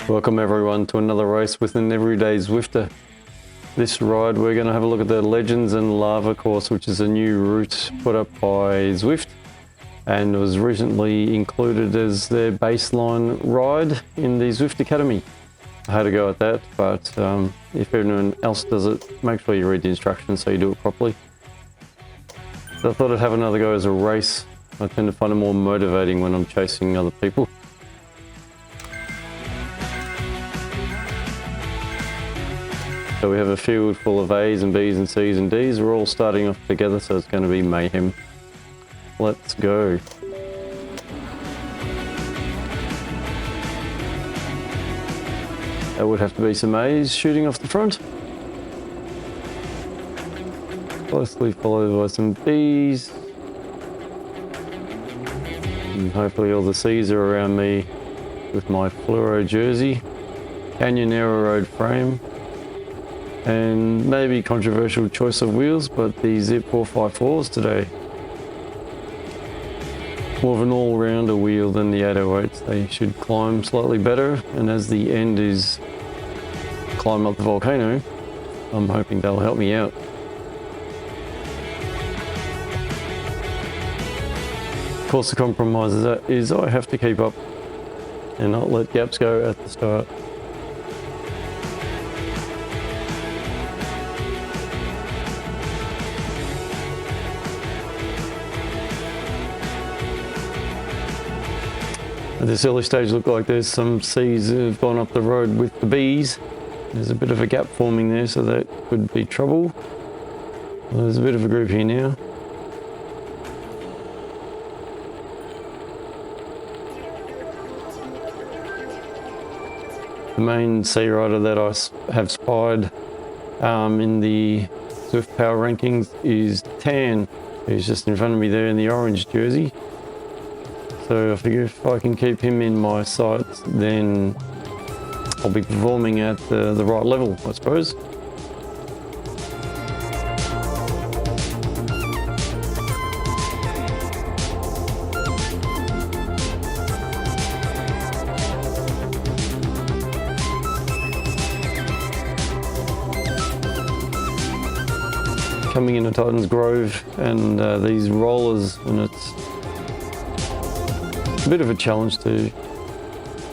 Welcome everyone to another race with an everyday Zwifter. This ride we're going to have a look at the Legends and Lava course, which is a new route put up by Zwift and was recently included as their baseline ride in the Zwift Academy. I had a go at that, but if anyone else does it, make sure you read the instructions so you do it properly. So I thought I'd have another go as a race. I tend to find it more motivating when I'm chasing other people. So we have a field full of A's and B's and C's and D's. We're all starting off together, so it's going to be mayhem. Let's go. There would have to be some A's shooting off the front. Closely followed by some B's. And hopefully all the C's are around me with my fluoro jersey. Canyon Narrow Road frame. And maybe controversial choice of wheels, but the Zip 454s today. More of an all-rounder wheel than the 808s. They should climb slightly better, and as the end is climb up the volcano, I'm hoping they'll help me out. Of course, the compromise is I have to keep up and not let gaps go at the start. At this early stage look like there's some C's that have gone up the road with the B's. There's a bit of a gap forming there, so that could be trouble. Well, there's a bit of a group here now. The main C rider that I have spied in the Zwift Power rankings is Tan, who's just in front of me there in the orange jersey. So I figure if I can keep him in my sights, then I'll be performing at the right level, I suppose. Coming into Titan's Grove and these rollers, and it's a bit of a challenge to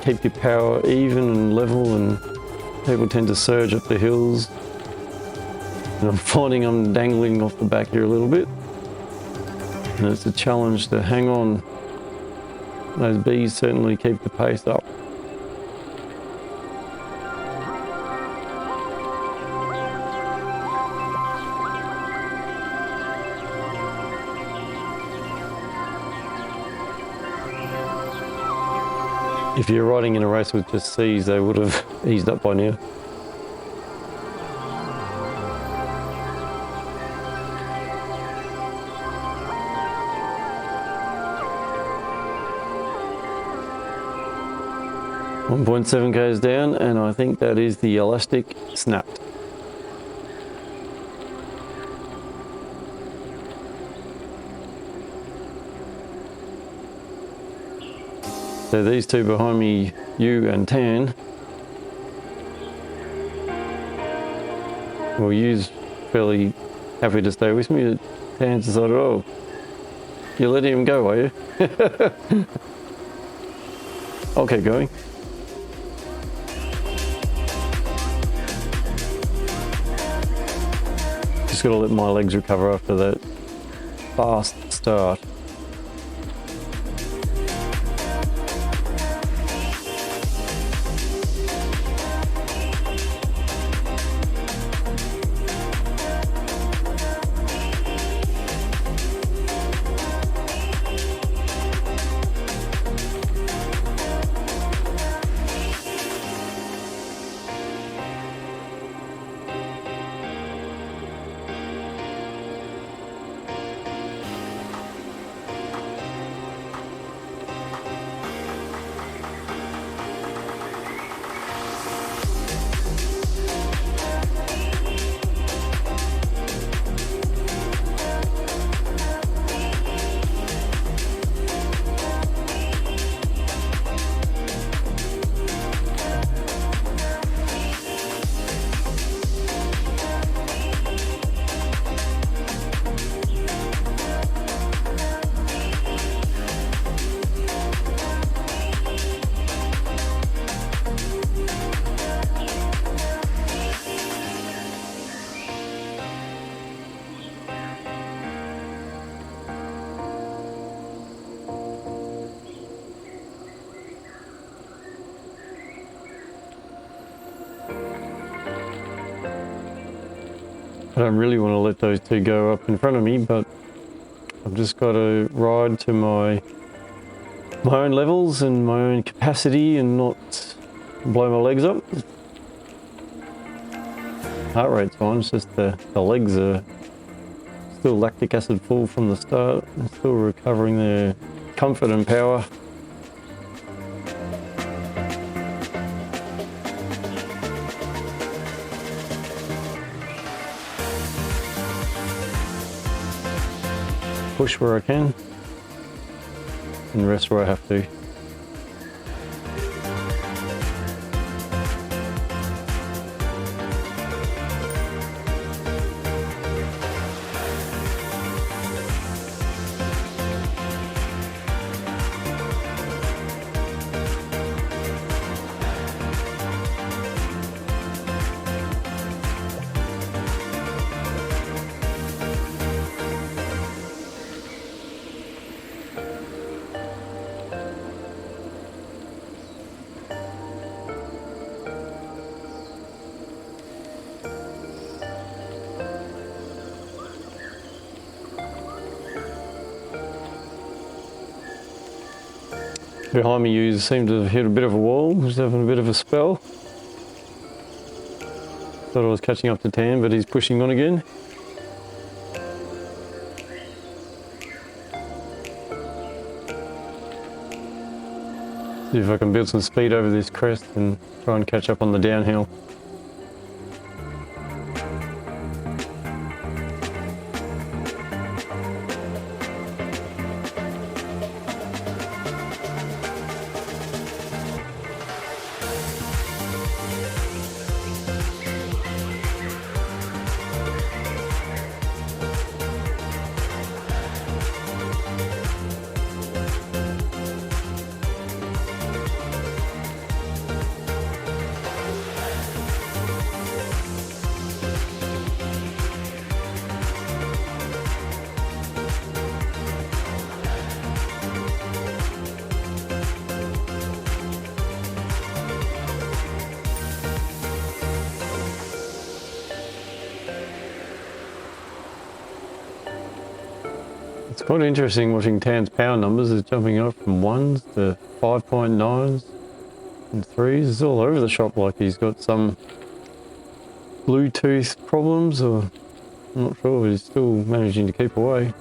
keep your power even and level, and people tend to surge up the hills. And I'm finding I'm dangling off the back here a little bit. And it's a challenge to hang on. Those B's certainly keep the pace up. If you're riding in a race with just C's, they would have eased up by now. .7 k's down, and I think that is the elastic snapped. So these two behind me, you and Tan, well, you's fairly happy to stay with me. Tan's decided, oh, you're letting him go, are you? I'll keep going. Just gotta let my legs recover after that fast start. I don't really want to let those two go up in front of me, but I've just got to ride to my own levels and my own capacity and not blow my legs up. Heart rate's fine, it's just the legs are still lactic acid full from the start. I'm still recovering their comfort and power. Push where I can and rest where I have to. Behind me, you seem to have hit a bit of a wall. He's having a bit of a spell. Thought I was catching up to Tam, but he's pushing on again. See if I can build some speed over this crest and try and catch up on the downhill. It's quite interesting watching Tan's power numbers. It's jumping up from 1s to 5.9s and 3s. It's all over the shop, like he's got some Bluetooth problems, or I'm not sure, but he's still managing to keep away.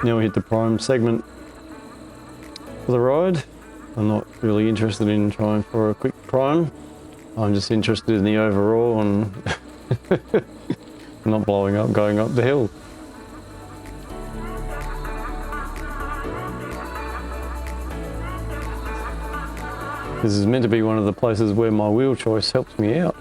Now we hit the prime segment for the ride. I'm not really interested in trying for a quick prime. I'm just interested in the overall and not blowing up going up the hill. This is meant to be one of the places where my wheel choice helps me out.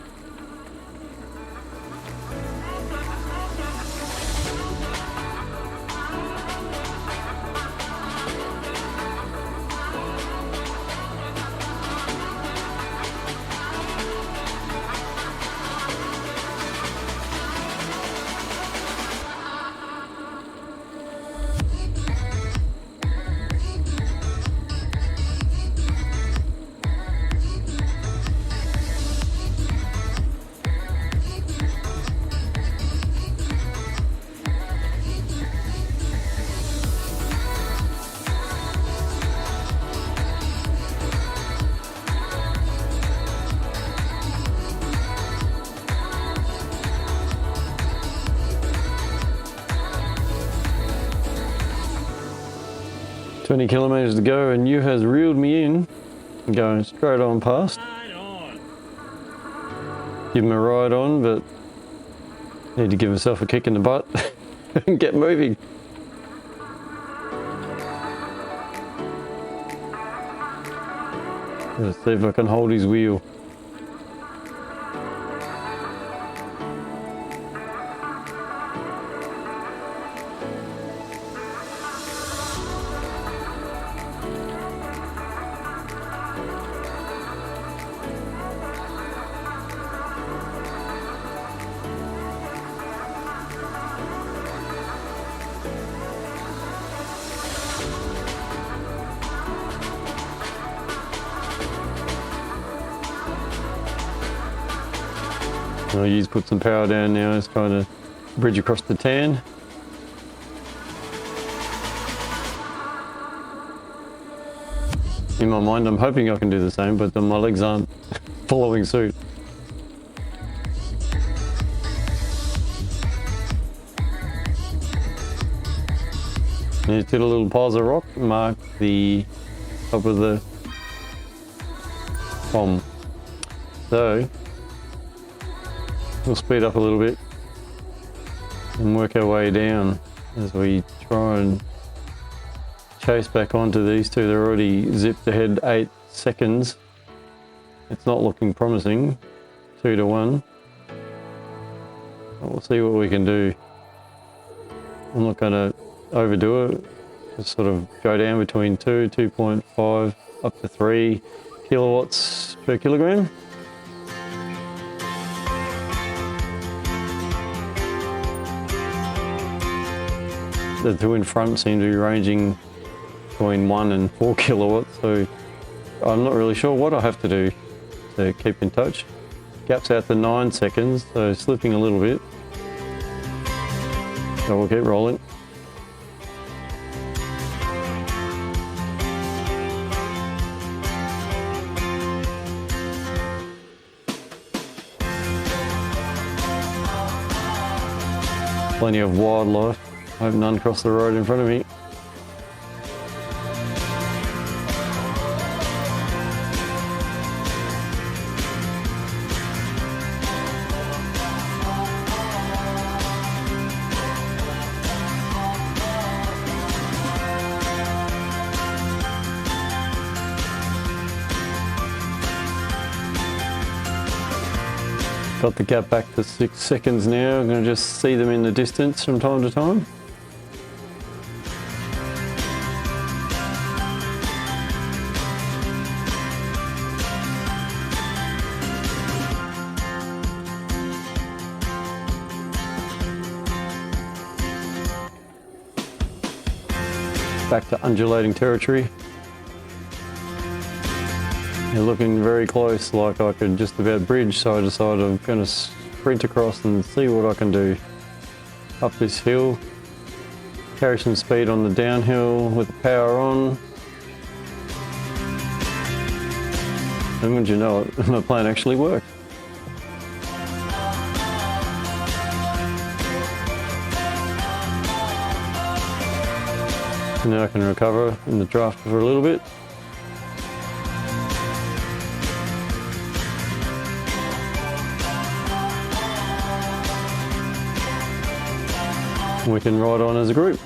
"20 kilometres to go and you has reeled me in," going straight on past. Give him a ride on, but need to give himself a kick in the butt and get moving. Let's see if I can hold his wheel. I'll put some power down now. It's trying to bridge across the tan. In my mind, I'm hoping I can do the same, but my legs aren't following suit. Just did a little piles of rock, mark the top of the KOM. So we'll speed up a little bit and work our way down as we try and chase back onto these two. They're already zipped ahead 8 seconds. It's not looking promising. 2 to 1. We'll see what we can do. I'm not going to overdo it. Just sort of go down between 2, 2.5 up to 3 kilowatts per kilogram. The two in front seem to be ranging between 1 and 4 kilowatts, so I'm not really sure what I have to do to keep in touch. Gap's out to 9 seconds, so slipping a little bit. So we'll keep rolling. Plenty of wildlife. I hope none cross the road in front of me. Got the gap back to 6 seconds now. I'm going to just see them in the distance from time to time. Back to undulating territory. They're looking very close, like I could just about bridge, so I decided I'm going to sprint across and see what I can do. Up this hill, carry some speed on the downhill with the power on. And wouldn't you know it, my plan actually worked. Now I can recover in the draft for a little bit. We can ride on as a group.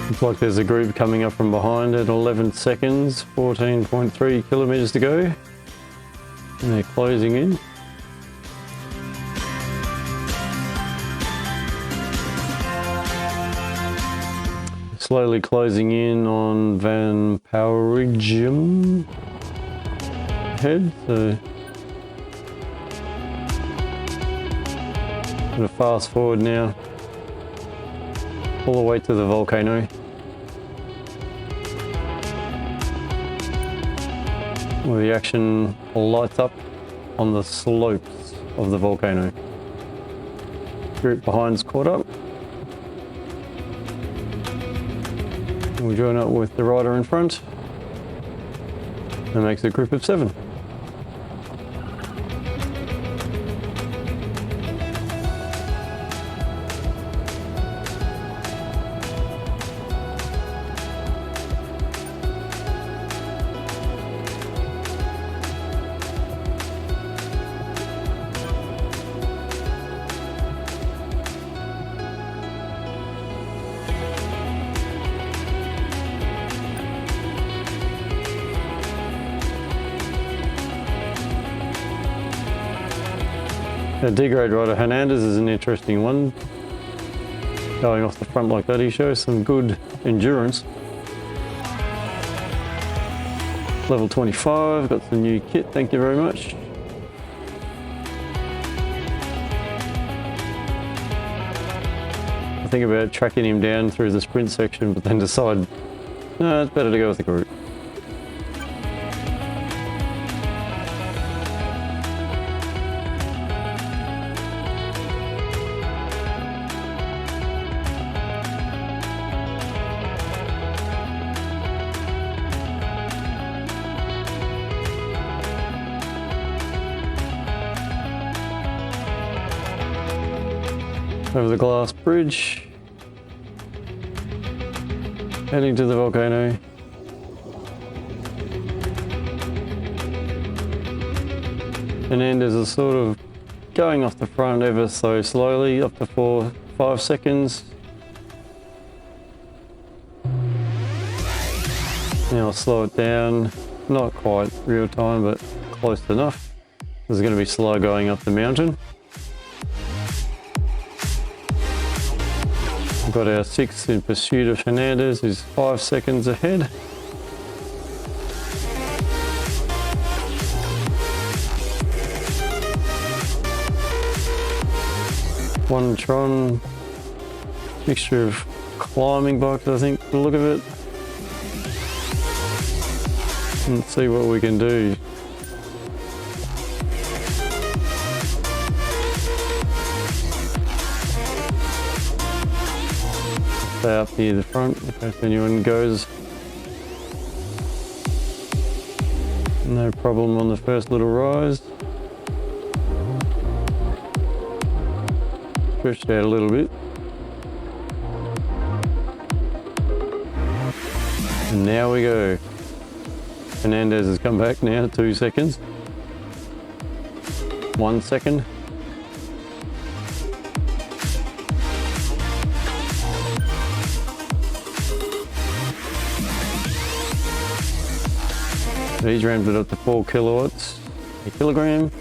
Looks like there's a group coming up from behind at 11 seconds, 14.3 kilometres to go. And they're closing in. Slowly closing in on Van Powerigium ahead. So I'm going to fast forward now all the way to the volcano. Where the action lights up on the slopes of the volcano. Group behind's caught up. We'll join up with the rider in front. That makes a group of 7. Now, D-grade rider Hernandez is an interesting one. Going off the front like that, he shows some good endurance. Level 25, got some new kit, thank you very much. I think about tracking him down through the sprint section, but then decide, no, it's better to go with the group. Over the glass bridge, heading to the volcano. Hernandez is sort of going off the front ever so slowly, up to 4-5 seconds. Now I'll slow it down, not quite real time, but close enough. This is going to be slow going up the mountain. We've got our 6th in pursuit of Hernandez, who's 5 seconds ahead. One Tron, mixture of climbing bikes, I think, for the look of it. Let's see what we can do. Stay up near the front in case anyone goes. No problem on the first little rise. Stretched out a little bit. And now we go. Hernandez has come back now, 2 seconds. 1 second. He's ramped it up to 4 kilowatts a kilogram.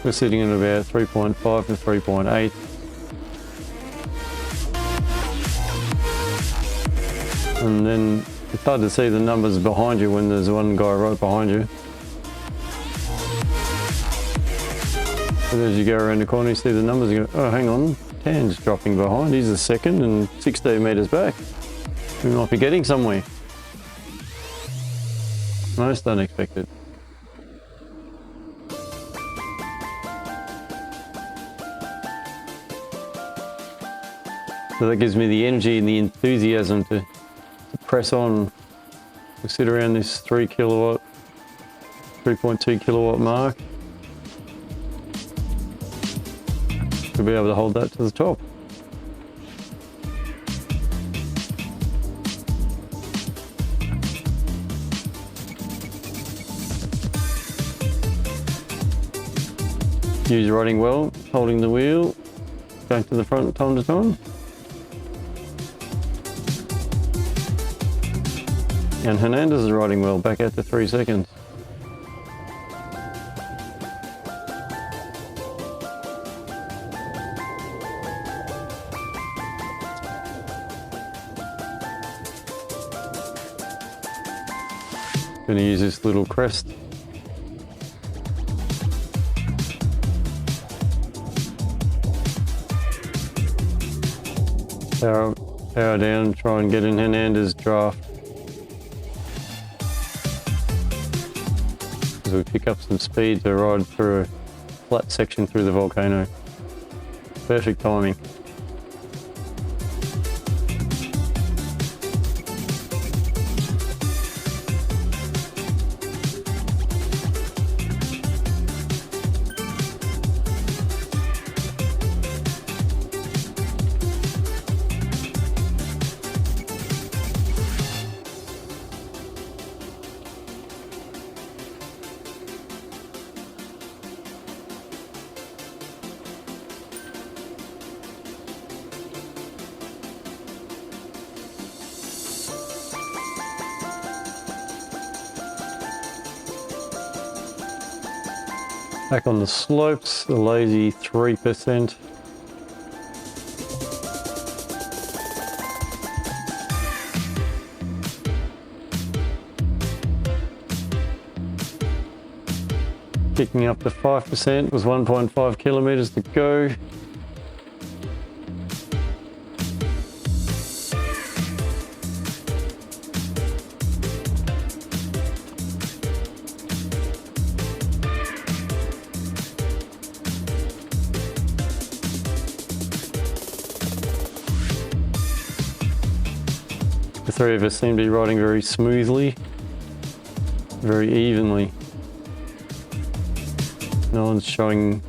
We're sitting at about 3.5 to 3.8. And then it's hard to see the numbers behind you when there's one guy right behind you. And as you go around the corner, you see the numbers and you go, oh, hang on, Tan's dropping behind. He's a second and 16 metres back. We might be getting somewhere. Most unexpected. So that gives me the energy and the enthusiasm to press on. We sit around this 3 kilowatt, 3.2 kilowatt mark. We'll be able to hold that to the top. Hugh's riding well, holding the wheel, going to the front time to time. And Hernandez is riding well, back out to 3 seconds. Going to use this little crest. Power down, try and get in Hernandez's draft. As we pick up some speed to ride through a flat section through the volcano. Perfect timing. Back on the slopes, the lazy 3%. Kicking up to 5%, was 1.5 kilometers to go. The three of us seem to be riding very smoothly, very evenly. No one's showing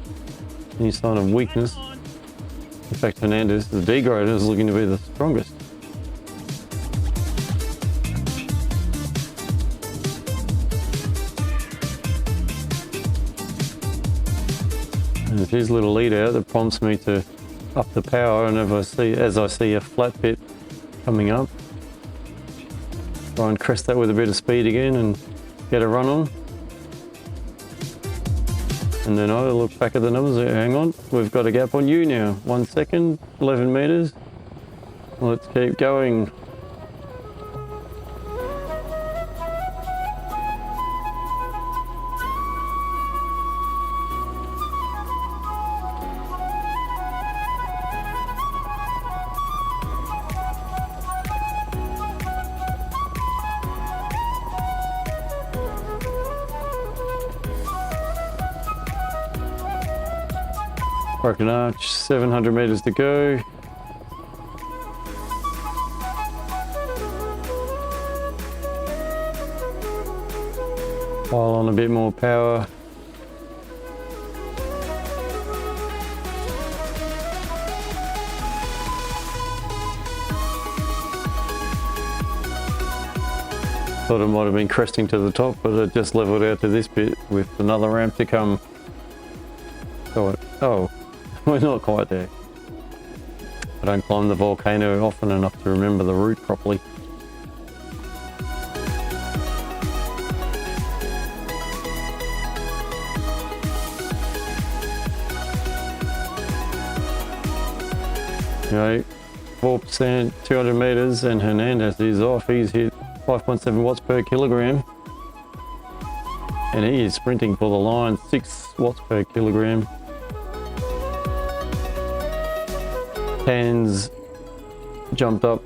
any sign of weakness. In fact, Hernandez, the degrader, is looking to be the strongest. And it's his little lead out that prompts me to up the power, and as I see a flat bit coming up, try and crest that with a bit of speed again and get a run on. And then I look back at the numbers, hang on, we've got a gap on you now. 1 second, 11 meters. Let's keep going. Broken arch, 700 meters to go. Pile on a bit more power. Thought it might have been cresting to the top, but it just leveled out to this bit with another ramp to come. Oh, we're not quite there. I don't climb the volcano often enough to remember the route properly. You know, 4%, 200 meters, and Hernandez is off. He's hit 5.7 watts per kilogram. And he is sprinting for the line, 6 watts per kilogram. Hands jumped up.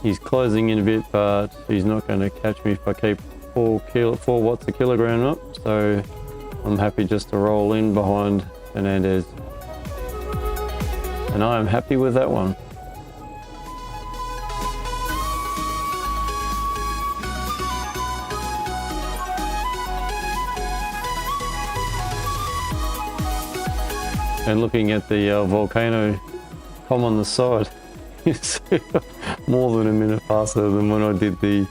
He's closing in a bit, but he's not going to catch me if I keep 4 watts a kilogram up. So I'm happy just to roll in behind Hernandez. And I am happy with that one. And looking at the Volcano KOM on the side, it's more than a minute faster than when I did the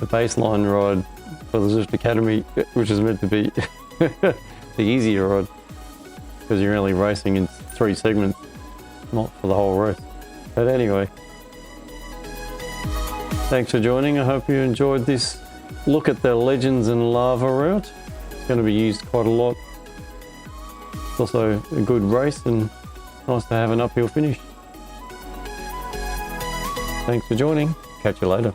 baseline ride for the Zwift Academy, which is meant to be the easier ride, because you're only racing in 3 segments, not for the whole race. But anyway, thanks for joining. I hope you enjoyed this look at the Legends and Lava route. It's going to be used quite a lot. It's also a good race and nice to have an uphill finish. Thanks for joining. Catch you later.